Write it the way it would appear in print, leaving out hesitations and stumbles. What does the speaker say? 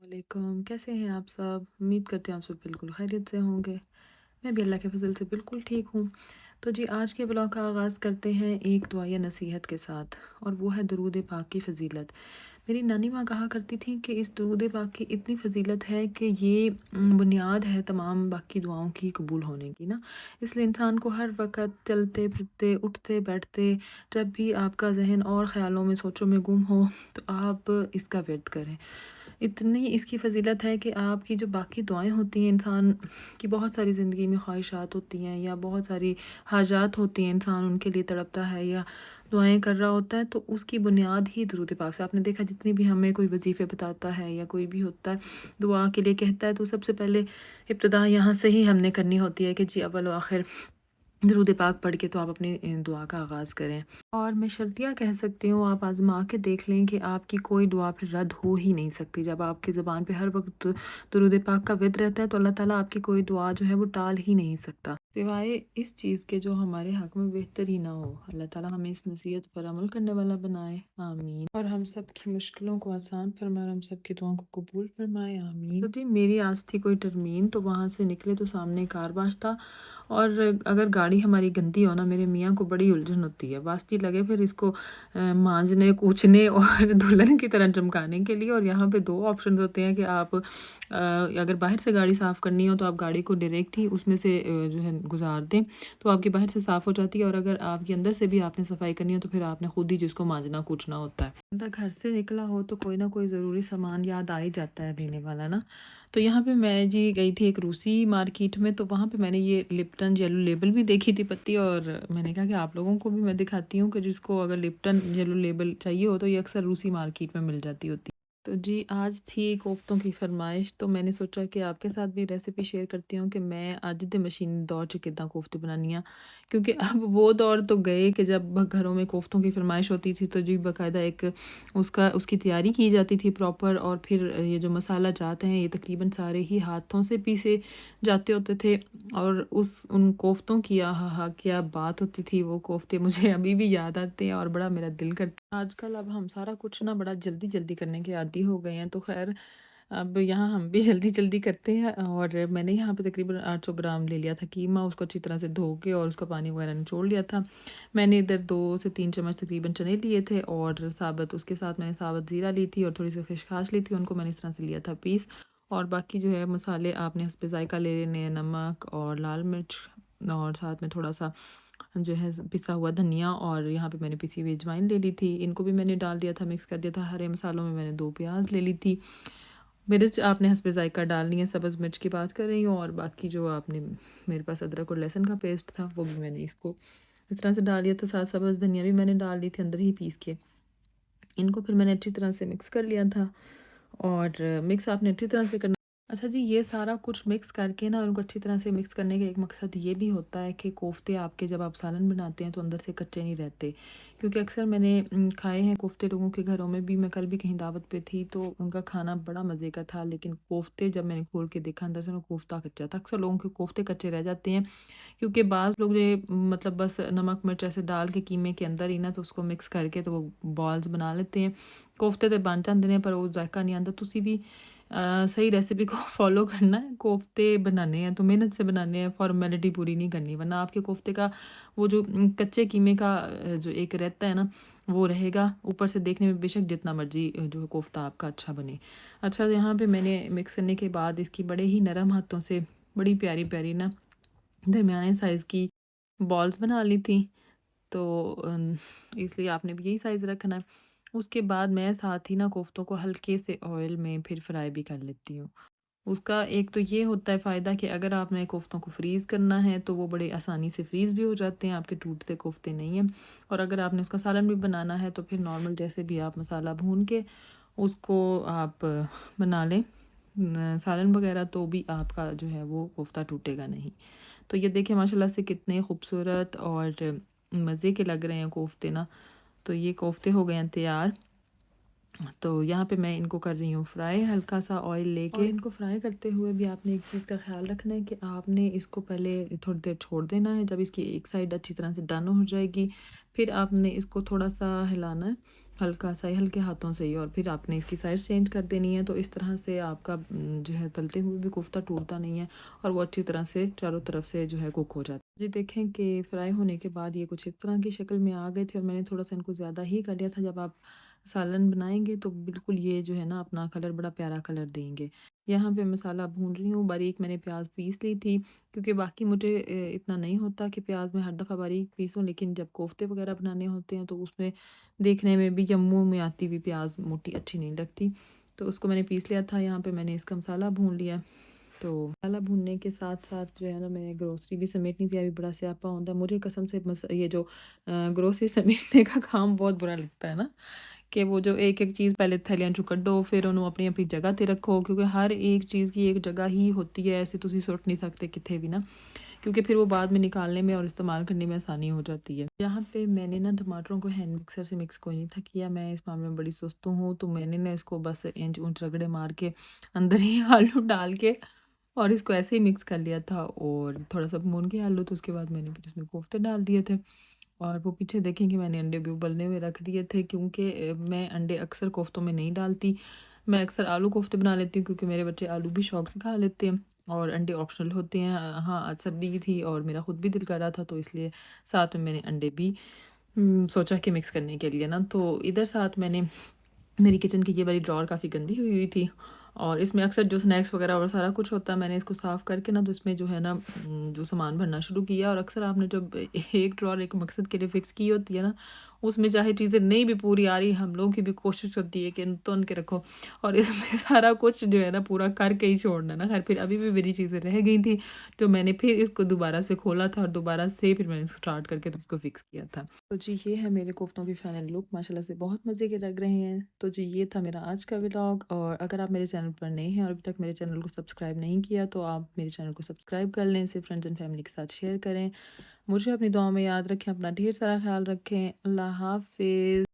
वालेकुम, कैसे हैं आप सब? उम्मीद करते हैं आप सब बिल्कुल खैरियत से होंगे। मैं भी अल्लाह के फ़ज़ल से बिल्कुल ठीक हूँ। तो जी आज के ब्लॉग का आगाज़ करते हैं एक दुआ या नसीहत के साथ और वो है दुरूद पाक की फ़ज़ीलत। मेरी नानी माँ कहा करती थी कि इस दुरूद पाक की इतनी फ़ज़ीलत है कि ये बुनियाद है तमाम बाकी दुआओं की कबूल होने की ना। इसलिए इंसान को हर वक़्त चलते-फिरते, उठते-बैठते जब भी आपका ज़हन और ख़्यालों में, सोचों में गुम हो तो आप इसका विर्द करें। इतनी इसकी फ़ज़ीलत है कि आपकी जो बाकी दुआएँ होती हैं इंसान की बहुत सारी ज़िंदगी में ख्वाहिशात होती हैं या बहुत सारी हाजात होती हैं, इंसान उनके लिए तड़पता है या दुआएँ कर रहा होता है, तो उसकी बुनियाद ही दुरूद पाक से। आपने देखा जितनी भी हमें कोई वज़ीफ़े बताता है या कोई भी होता है, दुआ के लिए कहता है, तो सबसे पहले इब्तिदा यहाँ से ही हमने करनी होती है कि जी अव्वल व आखिर दुरूद पाक पढ़ के तो आप अपनी दुआ का आगाज़ करें। और मैं शर्तिया कह सकती हूँ, आप आज़मा के देख लें कि आपकी कोई दुआ फिर रद्द हो ही नहीं सकती। जब आपकी ज़ुबान पे हर वक़्त दुरूद पाक का विर्द रहता है तो अल्लाह ताला आपकी कोई दुआ जो है वो टाल ही नहीं सकता। सिवाय इस चीज़ के जो हमारे हक़ में बेहतर ही ना हो। अल्लाह ताला हमें इस नसीहत पर अमल करने वाला बनाए, आमीन। और हम सब की मुश्किलों को आसान फरमाए और हम सब की दुआओं को कबूल फरमाए, आमीन। तो जी मेरी आज थी कोई टरमीन, तो वहाँ से निकले तो सामने कारवाश था और अगर गाड़ी हमारी गंदी हो ना, मेरे मियाँ को बड़ी उलझन होती है। वास्ती लगे फिर इसको मांजने, कूचने और दुल्हन की तरह चमकाने के लिए। और यहाँ पे 2 ऑप्शंस होते हैं कि आप अगर बाहर से गाड़ी साफ़ करनी हो तो आप गाड़ी को डायरेक्ट ही उसमें से जो है गुज़ार दें, तो आपकी बाहर से साफ़ हो जाती है। और अगर आपकी अंदर से भी आपने सफाई करनी हो तो फिर आपने खुद ही जिसको मांजना कूचना होता है। बंदा घर से निकला हो तो कोई ना कोई ज़रूरी सामान याद आ ही जाता है लेने वाला ना। तो यहाँ पे मैं जी गई थी एक रूसी मार्केट में, तो वहाँ पे मैंने ये लिप्टन येलो लेबल भी देखी थी पत्ती, और मैंने कहा कि आप लोगों को भी मैं दिखाती हूँ कि जिसको अगर लिप्टन येलो लेबल चाहिए हो तो ये अक्सर रूसी मार्केट में मिल जाती होती है। तो जी आज थी कोफ्तों की फरमाइश, तो मैंने सोचा कि आपके साथ भी रेसिपी शेयर करती हूँ कि मैं अज दे मशीनी दौर च किद्दां कोफ्ते बनानी आ। क्योंकि अब वो दौर तो गए कि जब घरों में कोफ्तों की फरमाइश होती थी तो जी बाकायदा एक उसकी तैयारी की जाती थी प्रॉपर, और फिर ये जो मसाला जात हैं ये तकरीबन सारे ही हाथों से पीसे जाते होते थे। और उन कोफ्तों की आहा क्या बात होती थी, वो कोफ्ते मुझे अभी भी याद आते हैं और बड़ा मेरा दिल करता है। आजकल अब हम सारा कुछ ना बड़ा जल्दी जल्दी करने के आदी हो गए हैं, तो खैर अब यहाँ हम भी जल्दी जल्दी करते हैं। और मैंने यहाँ पे तकरीबन 800 ग्राम ले लिया था कीमा, उसको अच्छी तरह से धो के और उसका पानी वगैरह निचोड़ लिया था। मैंने इधर 2 से 3 चम्मच तकरीबन चने लिए थे और साबुत, उसके साथ मैंने साबुत ज़ीरा ली थी और थोड़ी सी खसखस ली थी, उनको मैंने इस तरह से लिया था पीस। और बाकी जो है मसाले आपने हस्बे ज़ायक़ा ले लेने हैं, नमक और लाल मिर्च और साथ में थोड़ा-सा जो है पिसा हुआ धनिया, और यहाँ पे मैंने पिसी हुई अजवाइन ले ली थी, इनको भी मैंने डाल दिया था, मिक्स कर दिया था। हरे मसालों में मैंने 2 प्याज़ ले ली थी। मिर्च आपने हस्बे ज़ायक़ा डालनी है, सब्ज़ मिर्च की बात कर रही हूँ। और बाकी जो आपने, मेरे पास अदरक और लहसुन का पेस्ट था वो भी मैंने इसको इस तरह से डाल दिया था, साथ सब्ज़ धनिया भी मैंने डाल दी थी अंदर ही पीस के। इनको फिर मैंने अच्छी तरह से मिक्स कर लिया था, और मिक्स आपने अच्छी तरह से करना। अच्छा जी, ये सारा कुछ मिक्स करके ना, उनको अच्छी तरह से मिक्स करने का एक मकसद ये भी होता है कि कोफ्ते आपके जब आप सालन बनाते हैं तो अंदर से कच्चे नहीं रहते। क्योंकि अक्सर मैंने खाए हैं कोफ्ते लोगों के घरों में भी। मैं कल भी कहीं दावत पे थी तो उनका खाना बड़ा मज़े का था, लेकिन कोफ्ते जब मैंने खोल के देखा अंदर से ना कोफ्ता कच्चा था। अक्सर लोगों के कोफ्ते कच्चे रह जाते हैं क्योंकि बाज़ लोग ये मतलब बस नमक मिर्च ऐसे डाल के कीमे के अंदर ही ना, तो उसको मिक्स करके तो वो बॉल्स बना लेते हैं। कोफ्ते तो बन जाते हैं पर वो जायका नहीं आता। तुसी भी सही रेसिपी को फॉलो करना है। कोफ्ते बनाने हैं तो मेहनत से बनाने हैं, फॉर्मेलिटी पूरी नहीं करनी, वरना आपके कोफ्ते का वो जो कच्चे कीमे का जो एक रहता है ना, वो रहेगा। ऊपर से देखने में बेशक जितना मर्जी जो है कोफ्ता आपका अच्छा बने। अच्छा, यहाँ पे मैंने मिक्स करने के बाद इसकी बड़े ही नरम हाथों से बड़ी प्यारी प्यारी ना दरमियाने साइज़ की बॉल्स बना ली थी। तो इसलिए आपने भी यही साइज़ रखना है। उसके बाद मैं साथ ही ना कोफ्तों को हल्के से ऑयल में फिर फ्राई भी कर लेती हूँ। उसका एक तो ये होता है फ़ायदा कि अगर आपने कोफ्तों को फ्रीज़ करना है तो वो बड़े आसानी से फ्रीज़ भी हो जाते हैं, आपके टूटते कोफ्ते नहीं हैं। और अगर आपने उसका सालन भी बनाना है तो फिर नॉर्मल जैसे भी आप मसाला भून के उसको आप बना लें सालन वगैरह, तो भी आपका जो है वो कोफ्ता टूटेगा नहीं। तो ये देखिए माशाल्लाह से कितने खूबसूरत और मज़े के लग रहे हैं कोफ्ते ना। तो ये कोफ्ते हो गए हैं तैयार। तो यहाँ पे मैं इनको कर रही हूँ फ्राई हल्का सा ऑयल लेके। और इनको फ्राई करते हुए भी आपने एक चीज़ का ख्याल रखना है कि आपने इसको पहले थोड़ी देर छोड़ देना है। जब इसकी एक साइड अच्छी तरह से डन हो जाएगी, फिर आपने इसको थोड़ा सा हिलाना है, हल्का सा ही, हल्के हाथों से ही, और फिर आपने इसकी साइड चेंज कर देनी है। तो इस तरह से आपका जो है तलते हुए भी कोफ्ता टूटता नहीं है और वो अच्छी तरह से चारों तरफ से जो है कुक हो जाता है। जी देखें कि फ्राई होने के बाद ये कुछ इस तरह की शक्ल में आ गए थे और मैंने थोड़ा सा इनको ज़्यादा ही कर लिया था। जब आप सालन बनाएँगे तो बिल्कुल ये जो है ना अपना कलर बड़ा प्यारा कलर देंगे। यहाँ पे मसाला भून रही हूँ, बारीक मैंने प्याज़ पीस ली थी, क्योंकि बाकी मुझे इतना नहीं होता कि प्याज़ मैं हर दफ़ा बारीक पीसूँ, लेकिन जब कोफ्ते वग़ैरह बनाने होते हैं तो उसमें देखने में भी या मुँह में आती हुई प्याज़ मोटी अच्छी नहीं लगती। तो उसको मैंने पीस लिया था, यहाँ पे मैंने इसका मसाला भून लिया। तो मसाला भूनने के साथ-साथ जो है ना मैंने ग्रोसरी भी समेटनी थी, अभी बड़ा स्यापा होंदा है। मुझे कसम से ये जो ग्रोसरी समेटने का काम बहुत बुरा लगता है ना, कि वो जो एक-एक चीज़ पहले थैलियां चों कड्डो, फिर ਉਹਨੂੰ अपनी-अपनी जगह ते रखो, क्योंकि हर एक चीज़ की एक जगह ही होती है, ऐसे तुसी सुੱਟ नहीं सकते किथे भी ना, क्योंकि फिर वो बाद में निकालने में और इस्तेमाल करने में आसानी हो जाती है। यहाँ पे मैंने ना टमाटरों को हैंड मिक्सर से मिक्स कोई नहीं था किया, मैं इस मामले में बड़ी सुस्त हूँ, तो मैंने ना इसको बस इंच-ऊंच रगड़े मार के अंदर ही आलू डाल के और इसको ऐसे ही मिक्स कर लिया था, और थोड़ा-सा भून के आलू, तो उसके बाद मैंने फिर इसमें कोफ्ते डाल दिए थे। और वो पीछे देखें कि मैंने अंडे भी उबलने में रख दिए थे, क्योंकि मैं अंडे अक्सर कोफ्तों में नहीं डालती। मैं अक्सर आलू कोफ्ते बना लेती हूँ, क्योंकि मेरे बच्चे आलू भी शौक से खा लेते हैं और अंडे ऑप्शनल होते हैं। हाँ, आज सर्दी थी और मेरा खुद भी दिल कर रहा था, तो इसलिए साथ में मैंने अंडे भी सोचा कि मिक्स करने के लिए ना, तो इधर साथ मैंने, मेरी किचन की ये वाली ड्रॉअर काफ़ी गंदी हुई हुई थी और इसमें अक्सर जो स्नैक्स वगैरह और सारा कुछ होता है, मैंने इसको साफ़ करके ना तो इसमें जो है ना जो सामान भरना शुरू किया। और अक्सर आपने जब एक ड्रॉअर एक मकसद के लिए फ़िक्स की होती है ना, उसमें चाहे चीज़ें नहीं भी पूरी आ रही, हम लोगों की भी कोशिश होती है कि तुन के रखो, और इसमें सारा कुछ जो है ना पूरा करके ही छोड़ना ना। खैर, फिर अभी भी मेरी चीज़ें रह गई थी, तो मैंने फिर इसको दोबारा से खोला था और दोबारा से फिर मैंने स्टार्ट करके तो इसको फ़िक्स किया था। तो जी, ये है मेरे कोफ्तों की फाइनल लुक, माशाल्लाह से बहुत मज़े के लग रहे हैं। तो जी, ये था मेरा आज का व्लॉग, और अगर आप मेरे चैनल पर नए हैं और अभी तक मेरे चैनल को सब्सक्राइब नहीं किया, तो आप मेरे चैनल को सब्सक्राइब कर लें, इसे फ्रेंड्स एंड फैमिली के साथ शेयर करें। मुझे अपनी दुआओं में याद रखें, अपना ढेर सारा ख्याल रखें। अल्लाह हाफ़िज़।